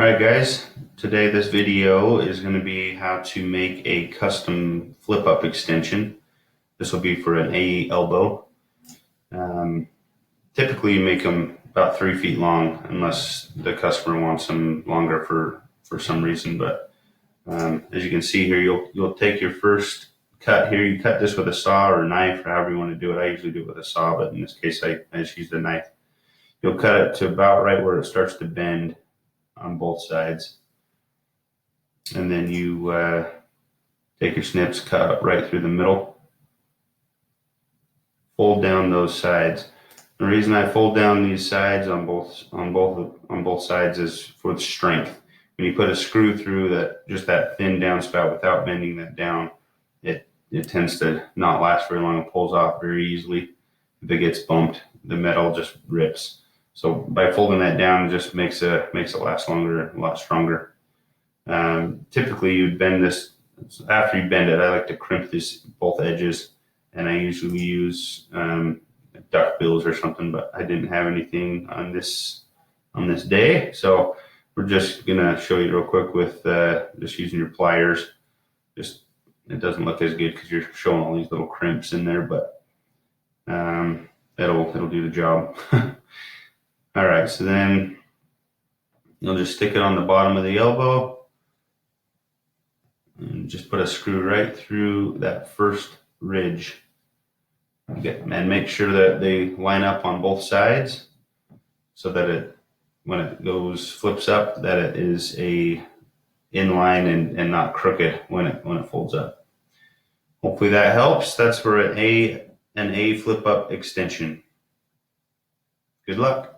Alright guys, today this video is going to be how to make a custom flip-up extension. This will be for an A elbow. Typically you make them about 3 feet long unless the customer wants them longer for some reason. But as you can see here, you'll take your first cut here. You cut this with a saw or a knife or however you want to do it. I usually do it with a saw, but in this case I just used a knife. You'll cut it to about right where it starts to bend on both sides. And then you take your snips, cut up right through the middle, fold down those sides. The reason I fold down these sides on both sides is for the strength. When you put a screw through that thin downspout without bending that down, it tends to not last very long. It pulls off very easily. If it gets bumped, the metal just rips. So by folding that down, it just makes it last longer, a lot stronger. Typically you'd bend this. After you bend it, I like to crimp both edges, and I usually use duck bills or something, but I didn't have anything on this day, so we're just gonna show you real quick with just using your pliers. Just it doesn't look as good because you're showing all these little crimps in there, but it'll do the job. All right, so then you'll just stick it on the bottom of the elbow and just put a screw right through that first ridge. And make sure that they line up on both sides so that when it flips up, that it is in line and not crooked when it folds up. Hopefully that helps. That's for an A flip up extension. Good luck.